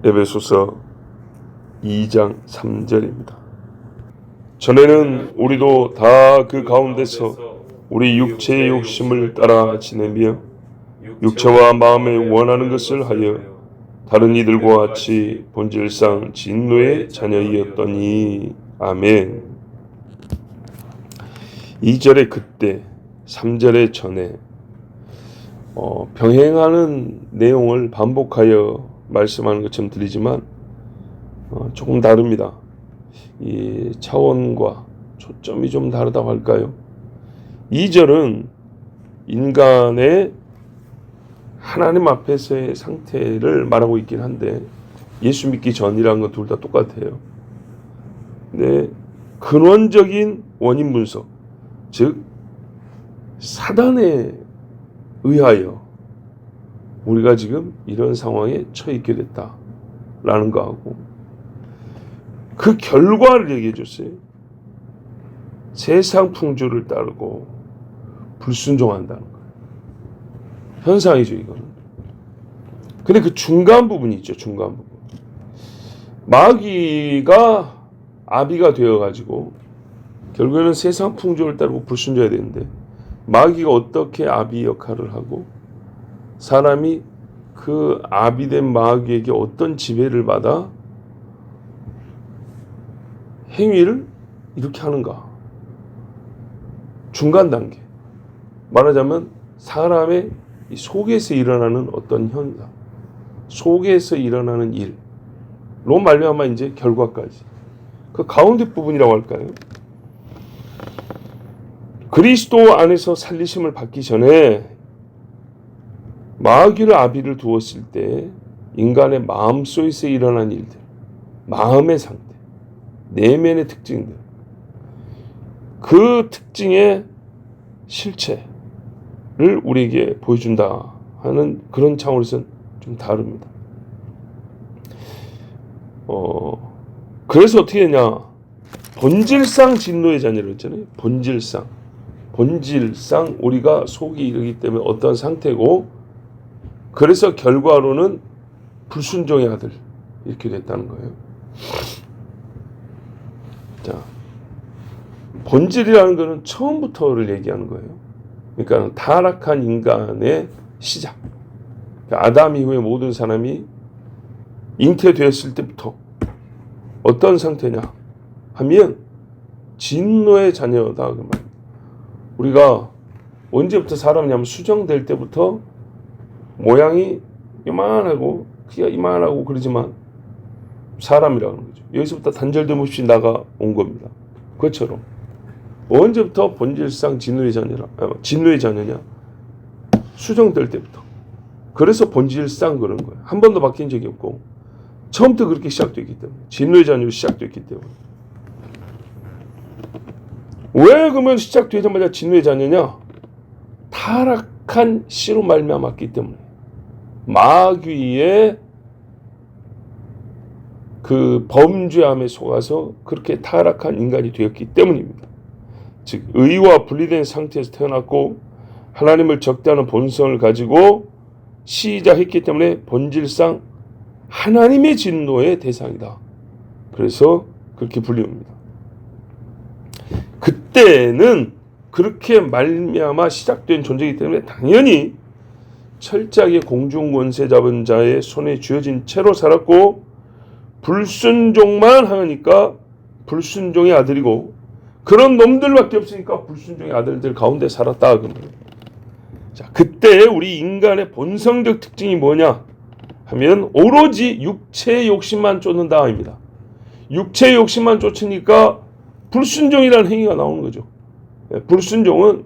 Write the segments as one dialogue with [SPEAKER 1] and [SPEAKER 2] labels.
[SPEAKER 1] 에베소서 2장 3절입니다. 전에는 우리도 다 그 가운데서 우리 육체의 욕심을 따라 지내며 육체와 마음에 원하는 것을 하여 다른 이들과 같이 본질상 진노의 자녀이었더니. 아멘. 2절의 그때, 3절의 전에 병행하는 내용을 반복하여 말씀하는 것처럼 들리지만 조금 다릅니다. 이 차원과 초점이 좀 다르다고 할까요? 2절은 인간의 하나님 앞에서의 상태를 말하고 있긴 한데 예수 믿기 전이라는 건 둘 다 똑같아요. 근데 근원적인 원인 분석, 즉 사단에 의하여 우리가 지금 이런 상황에 처해 있게 됐다라는 거하고 그 결과를 얘기해 줬어요. 세상 풍조를 따르고 불순종한다는 거예요. 현상이죠, 이거는. 근데 그 중간 부분이 있죠, 중간 부분. 마귀가 아비가 되어가지고 결국에는 세상 풍조를 따르고 불순종해야 되는데 마귀가 어떻게 아비 역할을 하고 사람이 그 아비된 마귀에게 어떤 지배를 받아 행위를 이렇게 하는가. 중간 단계. 말하자면 사람의 속에서 일어나는 어떤 현상, 속에서 일어나는 일로 말미암아 이제 결과까지. 그 가운데 부분이라고 할까요? 그리스도 안에서 살리심을 받기 전에 마귀를 아비를 두었을 때 인간의 마음속에서 일어난 일들, 마음의 상태, 내면의 특징들, 그 특징의 실체를 우리에게 보여준다 하는 그런 차원에서는 좀 다릅니다. 그래서 어떻게 했냐? 본질상 진노의 자녀를 했잖아요. 본질상 우리가 속이 이르기 때문에 어떤 상태고, 그래서 결과로는 불순종의 아들 이렇게 됐다는 거예요. 자, 본질이라는 것은 처음부터를 얘기하는 거예요. 그러니까 타락한 인간의 시작. 그러니까 아담 이후에 모든 사람이 잉태되었을 때부터 어떤 상태냐 하면 진노의 자녀다. 그 말. 우리가 언제부터 사람이냐면 수정될 때부터 모양이 이만하고 키가 이만하고 그러지만 사람이라는 거죠. 여기서부터 단절됨 없이 나가온 겁니다. 그것처럼 언제부터 본질상 진노의 자녀냐? 수정될 때부터. 그래서 본질상 그런 거예요. 한 번도 바뀐 적이 없고 처음부터 그렇게 시작됐기 때문에, 진노의 자녀로 시작됐기 때문에. 왜 그러면 시작되자마자 진노의 자녀냐? 타락한 씨로 말미암았기 때문에, 마귀의 그 범죄함에 속아서 그렇게 타락한 인간이 되었기 때문입니다. 즉 의와 분리된 상태에서 태어났고 하나님을 적대하는 본성을 가지고 시작했기 때문에 본질상 하나님의 진노의 대상이다. 그래서 그렇게 불립니다. 그때는 그렇게 말미암아 시작된 존재이기 때문에 당연히 철저하게 공중 권세 잡은 자의 손에 쥐어진 채로 살았고 불순종만 하니까 불순종의 아들이고, 그런 놈들밖에 없으니까 불순종의 아들들 가운데 살았다. 자, 그때 우리 인간의 본성적 특징이 뭐냐 하면 오로지 육체의 욕심만 쫓는다 입니다. 육체의 욕심만 쫓으니까 불순종이라는 행위가 나오는 거죠. 불순종은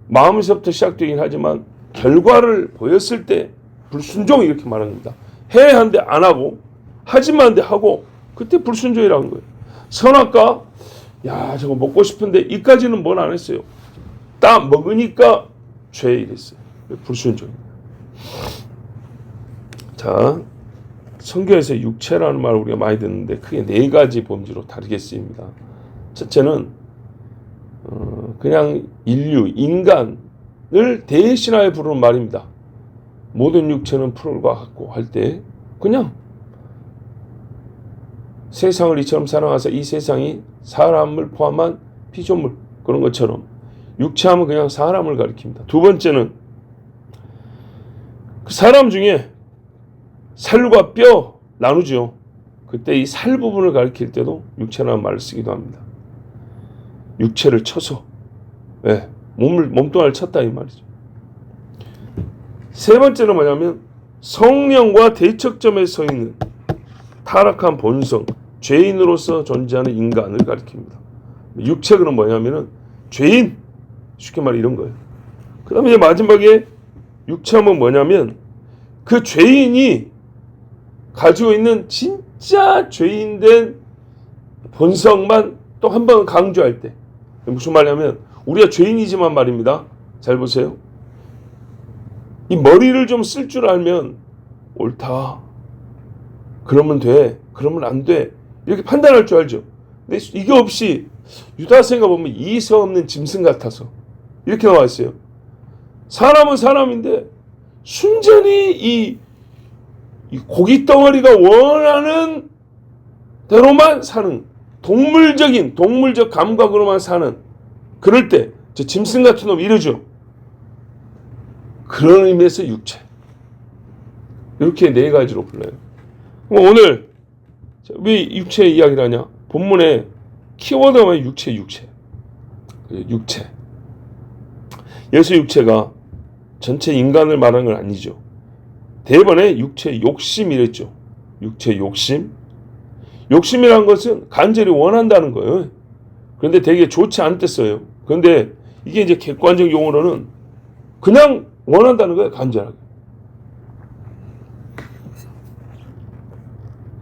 [SPEAKER 1] 마음에서부터 시작되긴 하지만 결과를 보였을 때 불순종 이렇게 말하는 겁니다. 해야 하는데 안 하고, 하지만 하는데 하고, 그때 불순종이라는 거예요. 선악과, 야 저거 먹고 싶은데 이까지는 뭘 안 했어요. 딱 먹으니까 죄 이랬어요. 불순종입니다. 자, 성경에서 육체라는 말을 우리가 많이 듣는데 크게 네 가지 범주로 다르게 쓰입니다. 첫째는 그냥 인간을 대신하여 부르는 말입니다. 모든 육체는 풀과 같고 할 때 그냥 세상을 이처럼 사랑하사 이 세상이 사람을 포함한 피조물 그런 것처럼 육체하면 그냥 사람을 가리킵니다. 두 번째는 그 사람 중에 살과 뼈 나누죠. 그때 이 살 부분을 가리킬 때도 육체라는 말을 쓰기도 합니다. 육체를 쳐서 몸뚱아리를 쳤다 이 말이죠. 세 번째는 뭐냐면 성령과 대척점에 서 있는 타락한 본성, 죄인으로서 존재하는 인간을 가리킵니다. 육체 그는 뭐냐면은 죄인, 쉽게 말해 이런 거예요. 그 다음에 이제 마지막에 육체하면 뭐냐면 그 죄인이 가지고 있는 진짜 죄인된 본성만 또 한 번 강조할 때, 무슨 말이냐면 우리가 죄인이지만 말입니다. 잘 보세요. 이 머리를 좀 쓸 줄 알면 옳다, 그러면 돼, 그러면 안 돼, 이렇게 판단할 줄 알죠. 근데 이게 없이 유다서인가 보면 이성 없는 짐승 같아서 이렇게 나와 있어요. 사람은 사람인데 순전히 이 고기 덩어리가 원하는 대로만 사는 동물적 감각으로만 사는, 그럴 때 저 짐승 같은 놈 이러죠. 그런 의미에서 육체, 이렇게 네 가지로 불러요. 오늘 왜 육체 이야기를 하냐? 본문에 키워드가 육체. 예수 육체가 전체 인간을 말하는 건 아니죠. 대번에 육체 욕심이랬죠. 육체 욕심. 욕심이란 것은 간절히 원한다는 거예요. 그런데 되게 좋지 않댔어요. 그런데 이게 이제 객관적 용어로는 그냥 원한다는 거예요. 간절하게.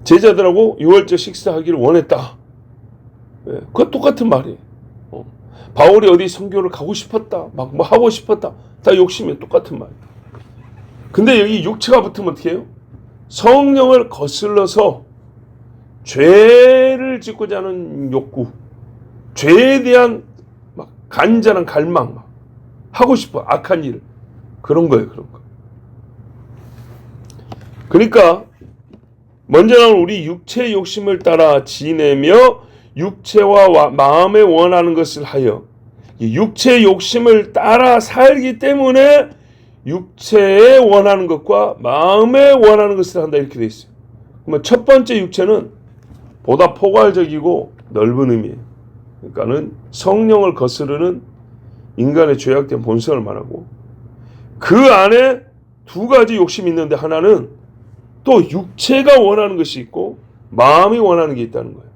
[SPEAKER 1] 제자들하고 유월절 식사하기를 원했다. 그건 똑같은 말이에요. 바울이 어디 선교를 가고 싶었다, 막 뭐 하고 싶었다, 다 욕심이 똑같은 말이에요. 근데 여기 육체가 붙으면 어떻게 해요? 성령을 거슬러서 죄를 짓고자 하는 욕구, 죄에 대한 막 간절한 갈망, 막 하고 싶어, 악한 일, 그런 거예요, 그런 거. 그러니까 먼저는 우리 육체의 욕심을 따라 지내며 육체와 마음에 원하는 것을 하여 육체의 욕심을 따라 살기 때문에 육체에 원하는 것과 마음에 원하는 것을 한다, 이렇게 돼 있어요. 그러면 첫 번째 육체는 보다 포괄적이고 넓은 의미예요. 그러니까는 성령을 거스르는 인간의 죄악된 본성을 말하고, 그 안에 두 가지 욕심이 있는데 하나는 또 육체가 원하는 것이 있고 마음이 원하는 게 있다는 거예요.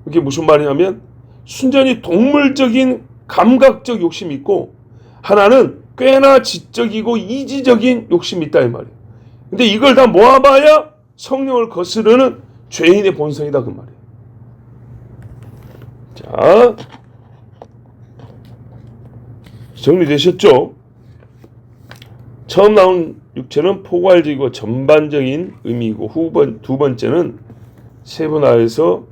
[SPEAKER 1] 이게 무슨 말이냐면 순전히 동물적인 감각적 욕심이 있고, 하나는 꽤나 지적이고 이지적인 욕심이 있다 이 말이에요. 근데 이걸 다 모아봐야 성령을 거스르는 죄인의 본성이다 그 말이에요. 자, 정리되셨죠? 처음 나온 육체는 포괄적이고 전반적인 의미이고, 두 번째는 세분화해서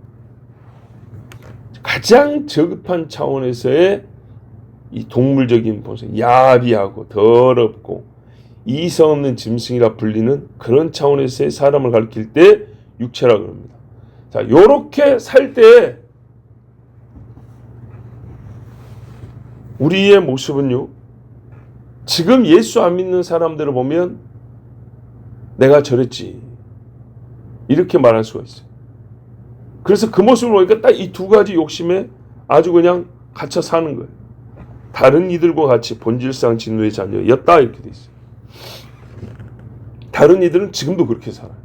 [SPEAKER 1] 가장 저급한 차원에서의 이 동물적인 본성, 야비하고 더럽고 이성 없는 짐승이라 불리는 그런 차원에서의 사람을 가리킬 때 육체라고 합니다. 자, 요렇게 살 때 우리의 모습은요, 지금 예수 안 믿는 사람들을 보면 내가 저랬지, 이렇게 말할 수가 있어요. 그래서 그 모습을 보니까 딱 이 두 가지 욕심에 아주 그냥 갇혀 사는 거예요. 다른 이들과 같이 본질상 진노의 자녀였다, 이렇게 돼 있어요. 다른 이들은 지금도 그렇게 살아요.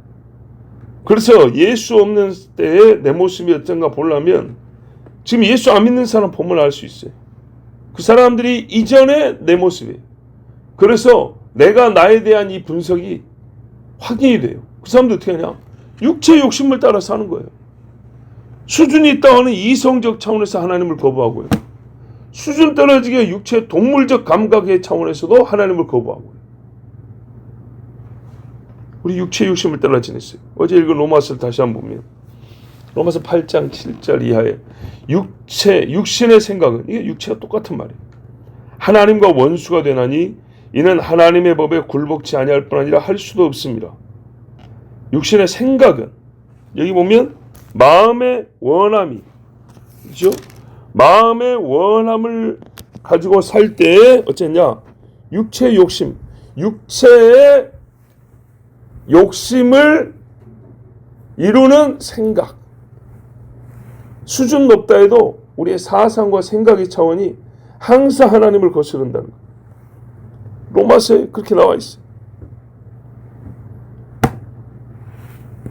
[SPEAKER 1] 그래서 예수 없는 때에 내 모습이 어떤가 보려면 지금 예수 안 믿는 사람 보면 알 수 있어요. 그 사람들이 이전에 내 모습이에요. 그래서 내가 나에 대한 이 분석이 확인이 돼요. 그 사람들 어떻게 하냐? 육체의 욕심을 따라 사는 거예요. 수준이 있다 하는 이성적 차원에서 하나님을 거부하고요. 수준 떨어지게 육체 동물적 감각의 차원에서도 하나님을 거부하고요. 우리 육체의 욕심을 따라 지냈어요. 어제 읽은 로마서를 다시 한번 보면 로마서 8장 7절 이하에 육신의 생각은, 이게 육체가 똑같은 말이에요. 하나님과 원수가 되나니 이는 하나님의 법에 굴복치 아니할 뿐 아니라 할 수도 없습니다. 육신의 생각은, 여기 보면 마음의 원함이, 그죠? 마음의 원함을 가지고 살 때 어쨌냐? 육체의 욕심, 육체의 욕심을 이루는 생각. 수준 높다 해도 우리의 사상과 생각의 차원이 항상 하나님을 거스른다는 것. 로마서에 그렇게 나와 있어요.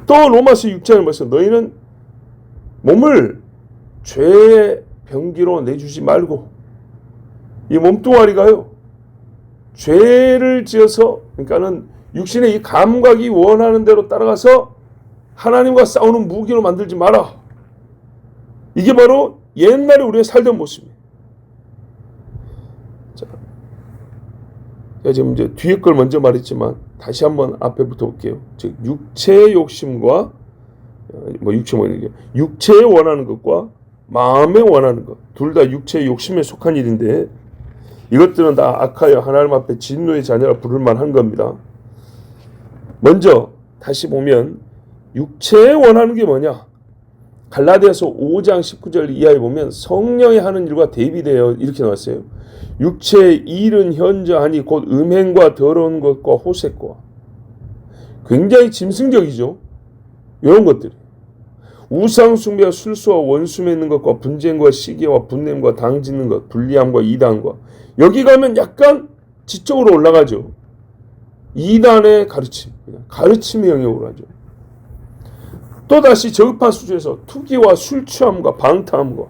[SPEAKER 1] 또 로마서 6장에 말씀, 너희는 몸을 죄의 병기로 내주지 말고, 이 몸뚱아리가요, 죄를 지어서, 그러니까는 육신의 이 감각이 원하는 대로 따라가서 하나님과 싸우는 무기로 만들지 마라. 이게 바로 옛날에 우리가 살던 모습이에요. 자, 제가 지금 이제 뒤에 걸 먼저 말했지만 다시 한번 앞에부터 볼게요. 즉 육체의 욕심과 육체에 원하는 것과 마음에 원하는 것, 둘 다 육체의 욕심에 속한 일인데 이것들은 다 악하여 하나님 앞에 진노의 자녀라 부를 만한 겁니다. 먼저 다시 보면 육체에 원하는 게 뭐냐? 갈라디아서 5장 19절 이하에 보면 성령이 하는 일과 대비되어 이렇게 나왔어요. 육체의 일은 현저하니 곧 음행과 더러운 것과 호색과. 굉장히 짐승적이죠. 이런 것들이. 우상 숭배와 술수와 원수 맺는 것과 분쟁과 시기와 분냄과 당짓는 것, 불리함과 이단과. 여기 가면 약간 지적으로 올라가죠. 이단의 가르침, 가르침의 영역으로 하죠. 또다시 저급한 수준에서 투기와 술 취함과 방탕함과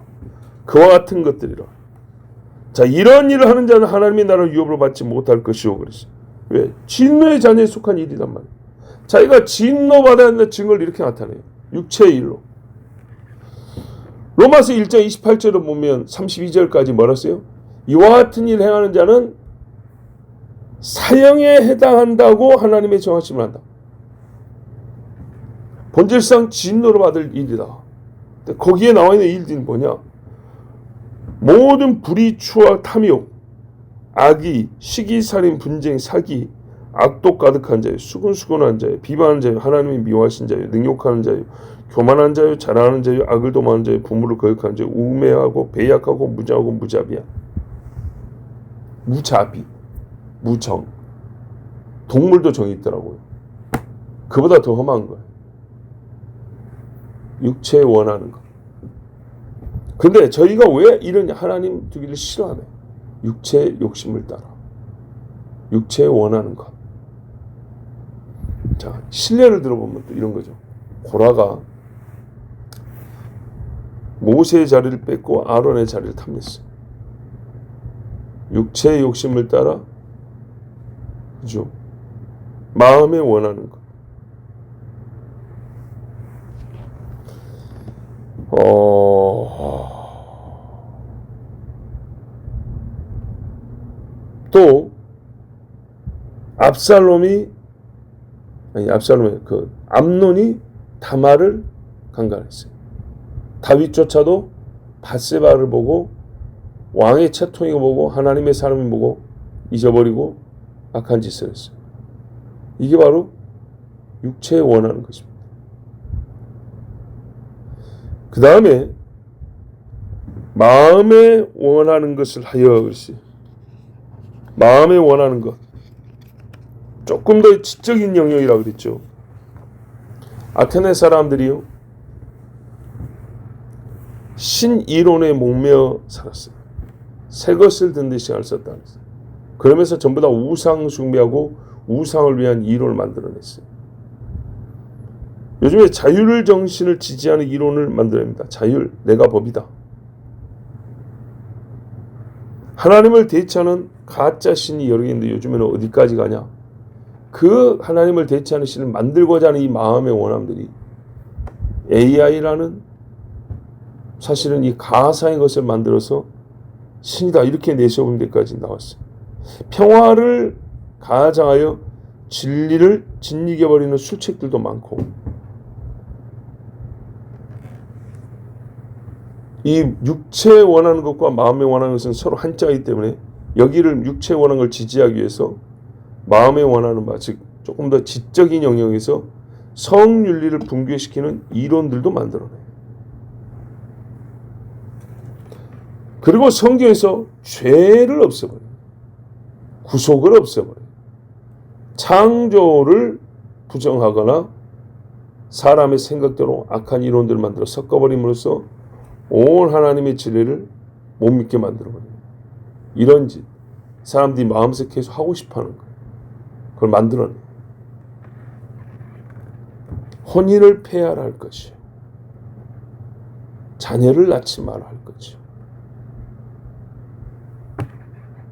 [SPEAKER 1] 그와 같은 것들이라. 자, 이런 일을 하는 자는 하나님의 나라를 유업으로 받지 못할 것이오 그랬어요. 왜? 진노의 자녀에 속한 일이란 말이에요. 자기가 진노받아야 한다는 증거를 이렇게 나타내요. 육체의 일로. 로마서 1장 28절을 보면 32절까지 뭐라 써요? 이와 같은 일 행하는 자는 사형에 해당한다고 하나님의 정하심을 한다. 본질상 진노를 받을 일이다. 거기에 나와 있는 일들이 뭐냐? 모든 불의, 추악, 탐욕, 악의, 시기, 살인, 분쟁, 사기, 악독 가득한 자요, 수근수근한 자요, 비방하는 자요, 하나님이 미워하신 자요, 능욕하는 자요, 교만한 자요, 자랑하는 자요, 악을 도모하는 자요, 부모를 거역하는 자요, 우매하고 배약하고 무장하고 무자비야. 무자비, 무정. 동물도 정이 있더라고요. 그보다 더 험한 거예요. 육체에 원하는 것. 근데 저희가 왜 이런 하나님 두기를 싫어하네? 육체의 욕심을 따라. 육체에 원하는 것. 자, 신뢰를 들어보면 또 이런 거죠. 고라가 모세의 자리를 뺏고 아론의 자리를 탐냈어요. 육체의 욕심을 따라, 그죠? 마음에 원하는 것. 또 암논이 다말을 강간했어요. 다윗조차도 밧세바를 보고 왕의 채통이고 보고 하나님의 사람을 보고 잊어버리고 악한 짓을 했어요. 이게 바로 육체에 원하는 것입니다. 그 다음에 마음에 원하는 것을 하여 그랬어요. 마음에 원하는 것. 조금 더 지적인 영역이라고 그랬죠. 아테네 사람들이요, 신이론에 목매어 살았어요. 새 것을 든 데 시간을 썼다 그랬어요. 그러면서 전부 다 우상 숭배하고 우상을 위한 이론을 만들어냈어요. 요즘에 자율 정신을 지지하는 이론을 만들어냅니다. 자율, 내가 법이다. 하나님을 대체하는 가짜 신이 여러 개 있는데 요즘에는 어디까지 가냐? 그 하나님을 대체하는 신을 만들고자 하는 이 마음의 원함들이 AI라는 사실은 이 가상의 것을 만들어서 신이다 이렇게 내세우는 데까지 나왔어요. 평화를 가장하여 진리를 짓이겨버리는 수책들도 많고, 이 육체에 원하는 것과 마음에 원하는 것은 서로 한자이기 때문에 여기를 육체에 원하는 걸 지지하기 위해서 마음에 원하는 바, 즉 조금 더 지적인 영역에서 성윤리를 붕괴시키는 이론들도 만들어내요. 그리고 성경에서 죄를 없애버려요. 구속을 없애버려요. 창조를 부정하거나 사람의 생각대로 악한 이론들을 만들어 섞어버림으로써 온 하나님의 진리를 못 믿게 만들어버려요. 이런 짓 사람들이 마음속에 계속 하고 싶어하는 거예요. 그걸 만들어내요. 혼인을 폐하라 할 것이요. 자녀를 낳지 말아 할 것이요.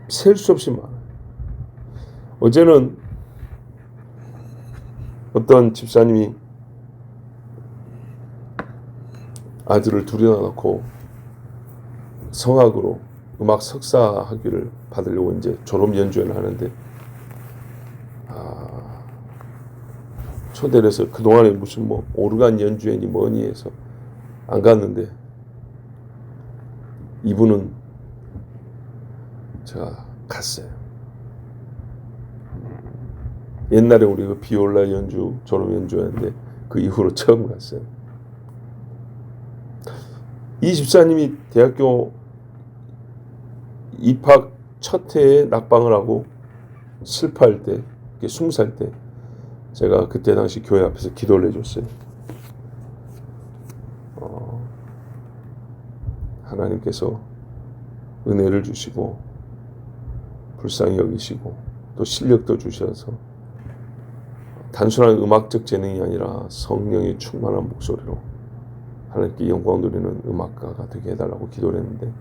[SPEAKER 1] 셀 수 없이 많아요. 어제는 어떤 집사님이 아들을 둘이나 낳고 성악으로 음악 석사 학위를 받으려고 이제 졸업 연주회를 하는데 초대를 해서 그동안에 무슨 뭐 오르간 연주회니 뭐니 해서 안 갔는데 이분은 제가 갔어요. 옛날에 우리 그 비올라 연주 졸업 연주회인데 그 이후로 처음 갔어요. 이 집사님이 대학교 입학 첫 해에 낙방을 하고 슬퍼할 때 20살 때 제가 그때 당시 교회 앞에서 기도를 해줬어요. 하나님께서 은혜를 주시고 불쌍히 여기시고 또 실력도 주셔서 단순한 음악적 재능이 아니라 성령의 충만한 목소리로 하나님께 영광 돌리는 음악가가 되게 해달라고 기도를 했는데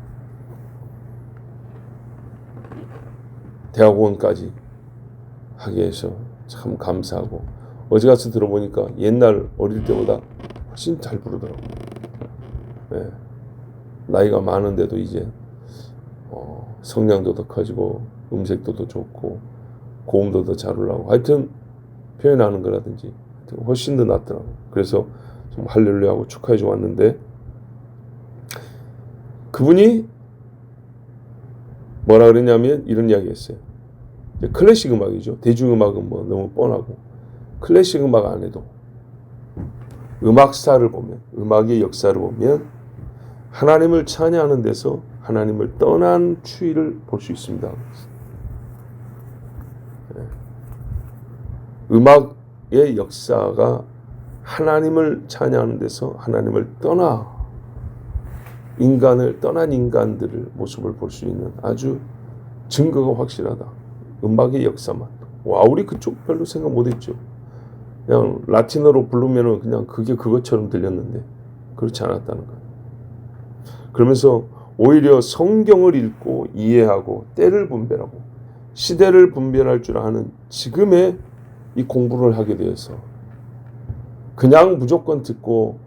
[SPEAKER 1] 대학원까지 하게 해서 참 감사하고 어제 가서 들어보니까 옛날 어릴 때보다 훨씬 잘 부르더라고요. 네. 나이가 많은데도 이제 성량도 더 커지고 음색도 더 좋고 고음도 더 잘 올라오고 하여튼 표현하는 거라든지 훨씬 더 낫더라고요. 그래서 좀 할렐루야하고 축하해주고 왔는데 그분이 뭐라 그랬냐면 이런 이야기 했어요. 클래식 음악이죠. 대중음악은 뭐 너무 뻔하고 클래식 음악 안 해도 음악사를 보면 음악의 역사를 보면 하나님을 찬양하는 데서 하나님을 떠난 추이를 볼 수 있습니다. 음악의 역사가 하나님을 찬양하는 데서 하나님을 떠난 인간들의 모습을 볼 수 있는 아주 증거가 확실하다. 음악의 역사만. 와, 우리 그쪽 별로 생각 못했죠. 그냥 라틴어로 부르면은 그냥 그게 그것처럼 들렸는데 그렇지 않았다는 거예요. 그러면서 오히려 성경을 읽고 이해하고 때를 분별하고 시대를 분별할 줄 아는 지금의 이 공부를 하게 되어서 그냥 무조건 듣고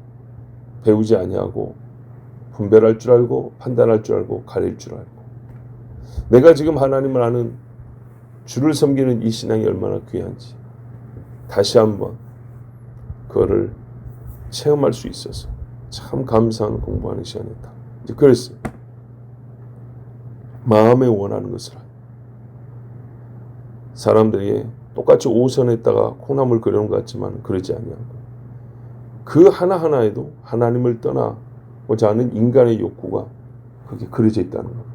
[SPEAKER 1] 배우지 아니하고 분별할 줄 알고 판단할 줄 알고 가릴 줄 알고 내가 지금 하나님을 아는 주를 섬기는 이 신앙이 얼마나 귀한지 다시 한번 그거를 체험할 수 있어서 참 감사한 공부하는 시간이었다. 이제 그랬어요. 마음에 원하는 것을 사람들이 똑같이 오선에다가 콩나물 그려놓은 것 같지만 그러지 아니하고 그 하나하나에도 하나님을 떠나고자 하는 인간의 욕구가 거기에 그려져 있다는 겁니다.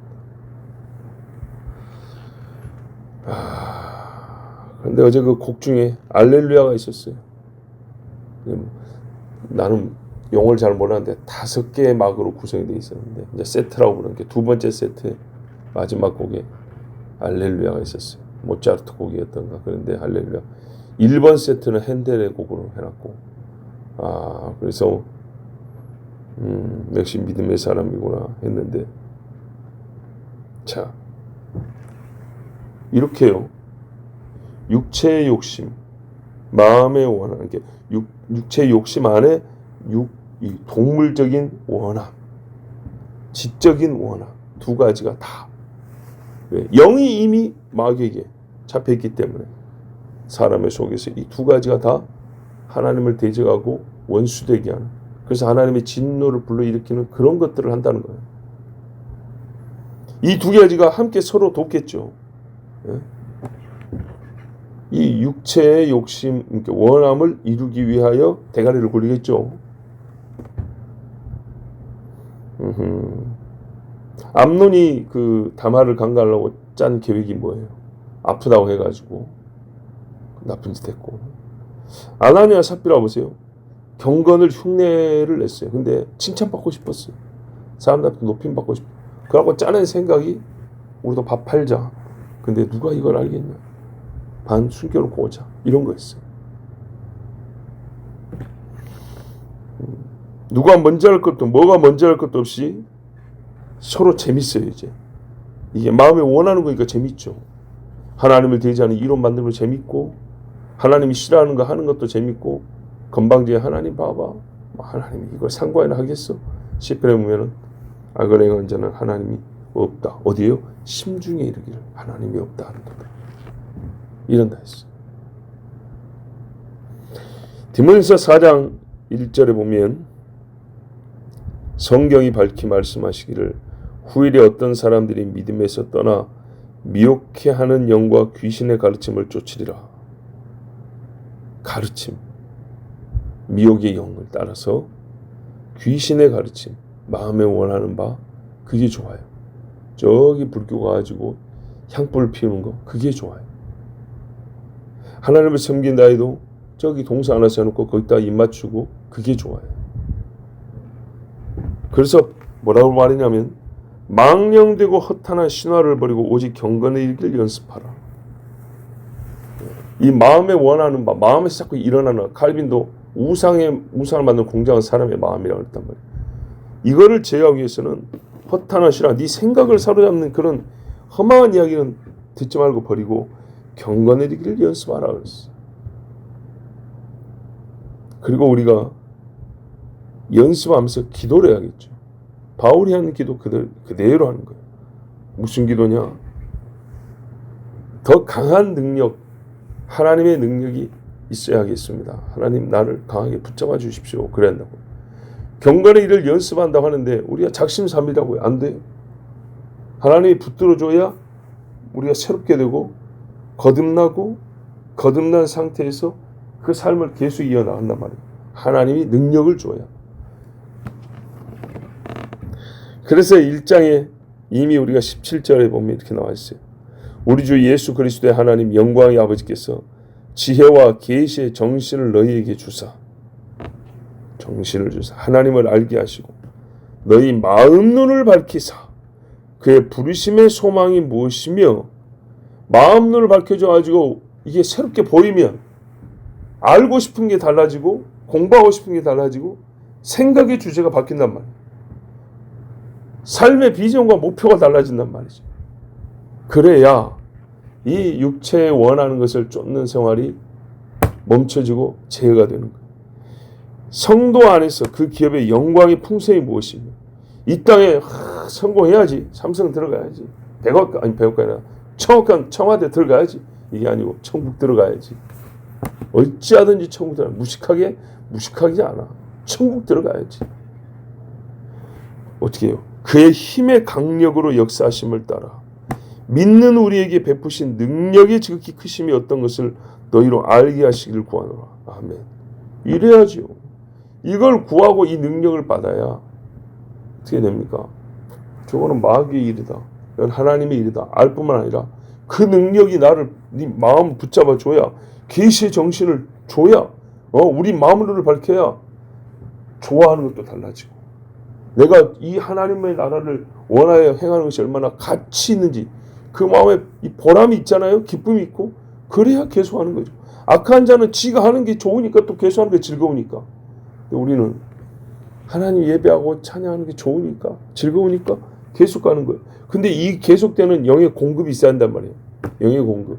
[SPEAKER 1] 그런데 어제 그 곡 중에 알렐루야가 있었어요. 나는 용어를 잘 몰랐는데 5개의 막으로 구성이 되어 있었는데 이제 세트라고 부르는 게 두 번째 세트 마지막 곡에 알렐루야가 있었어요. 모차르트 곡이었던가. 그런데 할렐루야 1번 세트는 핸델의 곡으로 해놨고 그래서 역시 믿음의 사람이구나 했는데 자 이렇게요. 육체의 욕심 마음의 원하는 게 육체의 욕심 안에 이 동물적인 원함 지적인 원함 두 가지가 다 영이 이미 마귀에게 잡혀있기 때문에 사람의 속에서 이 두 가지가 다 하나님을 대적하고 원수되게 하는 그래서 하나님의 진노를 불러일으키는 그런 것들을 한다는 거예요. 이 두 가지가 함께 서로 돕겠죠. 이 육체의 욕심, 원함을 이루기 위하여 대가리를 굴리겠죠. 암논이 그 다말을 강간하려고 짠 계획이 뭐예요? 아프다고 해가지고 나쁜 짓 했고, 아나니아 삽비라 보세요. 경건을 흉내를 냈어요. 근데 칭찬받고 싶었어요. 사람들한테 높임받고 싶어. 그러고 짜낸 생각이 우리도 밥 팔자. 근데 누가 이걸 알겠냐? 반 숨겨놓고 오자. 이런 거였어요. 누가 먼저 할 것도 뭐가 먼저 할 것도 없이 서로 재밌어요. 이제 이게 마음에 원하는 거니까 재밌죠. 하나님을 대지하는 이론 만들면 재밌고, 하나님이 싫어하는 거 하는 것도 재밌고, 건방지게 하나님 봐봐, 하나님이 이걸 상관이나 하겠어? 시편에 보면은 악은행의 언제는 하나님이 없다. 어디에요? 심중에 이르기를 하나님이 없다 하는 거다. 이런다 했어. 디모데전서 4장 1절에 보면 성경이 밝히 말씀하시기를 후일에 어떤 사람들이 믿음에서 떠나 미혹해하는 영과 귀신의 가르침을 쫓으리라. 가르침, 미혹의 영을 따라서 귀신의 가르침, 마음에 원하는 바, 그게 좋아요. 저기 불교가 가지고 향불을 피우는 거, 그게 좋아요. 하나님을 섬긴다 해도 저기 동사 하나 세워놓고 거기다 입 맞추고, 그게 좋아요. 그래서 뭐라고 말하냐면 망령되고 허탄한 신화를 버리고 오직 경건의 일을 연습하라. 이 마음에 원하는 바, 마음에서 자꾸 일어나는, 칼빈도 우상을 만든 공장은 사람의 마음이라고 했단 말이에요. 이거를 제어하기 위해서는 허탄한 신화, 네 생각을 사로잡는 그런 험한 이야기는 듣지 말고 버리고 경건의 일을 연습하라 그랬어. 그리고 우리가 연습하면서 기도를 해야겠죠. 바울이 하는 기도 그대로 하는 거예요. 무슨 기도냐? 더 강한 능력, 하나님의 능력이 있어야겠습니다. 하나님 나를 강하게 붙잡아 주십시오. 그래야 한다고. 경건의 일을 연습한다고 하는데 우리가 작심삼일이라고요. 안 돼요. 하나님이 붙들어줘야 우리가 새롭게 되고 거듭난 상태에서 그 삶을 계속 이어나간단 말이에요. 하나님이 능력을 줘야. 그래서 1장에 이미 우리가 17절에 보면 이렇게 나와 있어요. 우리 주 예수 그리스도의 하나님 영광의 아버지께서 지혜와 계시의 정신을 너희에게 주사, 하나님을 알게 하시고 너희 마음 눈을 밝히사 그의 부르심의 소망이 무엇이며, 마음 눈을 밝혀줘 가지고 이게 새롭게 보이면 알고 싶은 게 달라지고 공부하고 싶은 게 달라지고 생각의 주제가 바뀐단 말이에요. 삶의 비전과 목표가 달라진단 말이죠. 그래야 이 육체에 원하는 것을 쫓는 생활이 멈춰지고 제어가 되는 거예요. 성도 안에서 그 기업의 영광의 풍성이 무엇이며, 이 땅에 성공해야지, 삼성 들어가야지, 100억, 아니 100억이 아니라 1000억 청와대 들어가야지, 이게 아니고 천국 들어가야지. 어찌하든지 천국 들어가. 무식하지 않아. 천국 들어가야지. 어떻게 해요? 그의 힘의 강력으로 역사하심을 따라 믿는 우리에게 베푸신 능력의 지극히 크심이 어떤 것을 너희로 알게 하시기를 구하노라. 아멘. 이래야지요. 이걸 구하고 이 능력을 받아야 어떻게 됩니까? 저거는 마귀의 일이다. 이건 하나님의 일이다. 알 뿐만 아니라 그 능력이 나를, 네 마음 붙잡아 줘야, 계시의 정신을 줘야, 우리 마음을 밝혀야 좋아하는 것도 달라지고, 내가 이 하나님의 나라를 원하여 행하는 것이 얼마나 가치 있는지 그 마음에 이 보람이 있잖아요. 기쁨이 있고, 그래야 계속하는 거죠. 악한 자는 지가 하는 게 좋으니까 또 계속하는 게 즐거우니까. 우리는 하나님 예배하고 찬양하는 게 좋으니까, 즐거우니까 계속 가는 거예요. 근데 이 계속되는 영의 공급이 있어야 한단 말이에요. 영의 공급.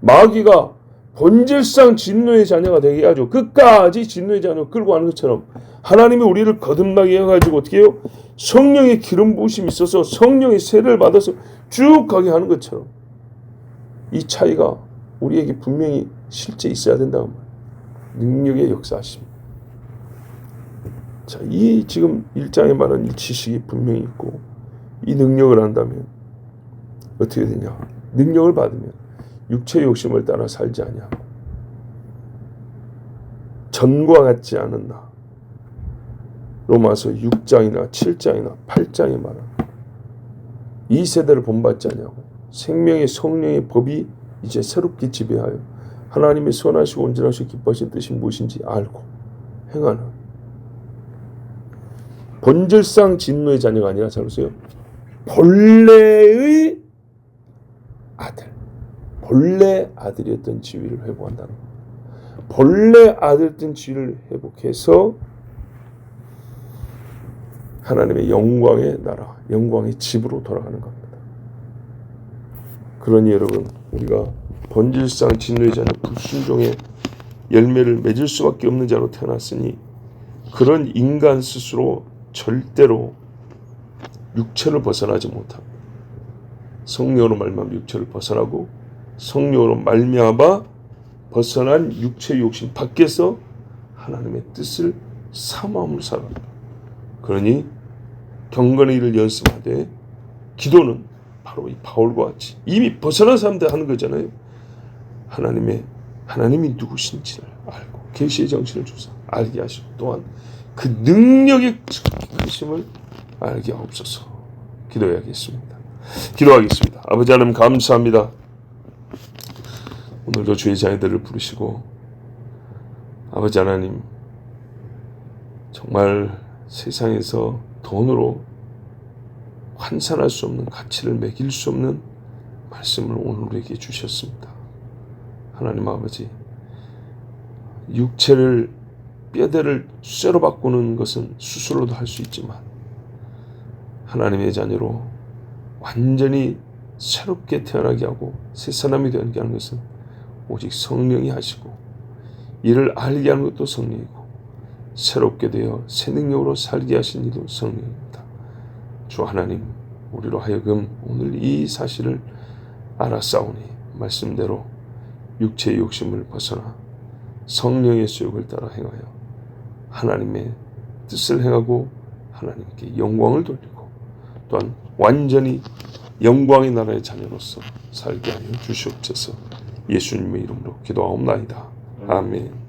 [SPEAKER 1] 마귀가 본질상 진노의 자녀가 되게 해야죠. 끝까지 진노의 자녀 끌고 가는 것처럼 하나님이 우리를 거듭나게 해가지고 어떻게 해요? 성령의 기름 부으심이 있어서 성령의 세례를 받아서 쭉 가게 하는 것처럼 이 차이가 우리에게 분명히 실제 있어야 된다는 말이에요. 능력의 역사하심. 자, 이 지금 1장에 말하는 이 지식이 분명히 있고 이 능력을 한다면 어떻게 되냐? 능력을 받으면 육체의 욕심을 따라 살지 아니하고 전과 같지 않은 나. 로마서 6장이나 7장이나 8장에 말하는 이 세대를 본받지 아니하고 생명의 성령의 법이 이제 새롭게 지배하여 하나님의 선하시고 온전하시고 기뻐하신 뜻이 무엇인지 알고 행하는 본질상 진노의 자녀가 아니라 잘 보세요. 본래의 아들, 본래 아들이었던 지위를 회복한다는 것. 본래 아들이었던 지위를 회복해서 하나님의 영광의 나라, 영광의 집으로 돌아가는 겁니다. 그러니 여러분, 우리가 본질상 진노의 자녀 불순종의 열매를 맺을 수밖에 없는 자로 태어났으니 그런 인간 스스로 절대로 육체를 벗어나지 못합니다. 성령으로 말미암아 육체를 벗어나고 성령으로 말미암아 벗어난 육체의 욕심 밖에서 하나님의 뜻을 사모함을 살아간다. 그러니 경건의 일을 연습하되 기도는 바로 이 바울과 같이 이미 벗어난 사람들 하는 거잖아요. 하나님이 누구신지를 알고 계시의 정신을 주사 알게 하시고 또한 그 능력의 크심을 알게 하옵소서. 기도하겠습니다. 아버지 하나님 감사합니다. 오늘도 주의 자녀들을 부르시고 아버지 하나님 정말 세상에서 돈으로 환산할 수 없는 가치를 매길 수 없는 말씀을 오늘 우리에게 주셨습니다. 하나님 아버지, 육체를 뼈대를 쇠로 바꾸는 것은 수술로도 할 수 있지만 하나님의 자녀로 완전히 새롭게 태어나게 하고 새 사람이 되게 하는 것은 오직 성령이 하시고 이를 알게 하는 것도 성령이고 새롭게 되어 새 능력으로 살게 하신 이도 성령입니다. 주 하나님, 우리로 하여금 오늘 이 사실을 알았사오니 말씀대로 육체의 욕심을 벗어나 성령의 수욕을 따라 행하여 하나님의 뜻을 행하고 하나님께 영광을 돌리고 또한 완전히 영광의 나라의 자녀로서 살게 하여 주시옵소서. 예수님의 이름으로 기도하옵나이다. 아멘.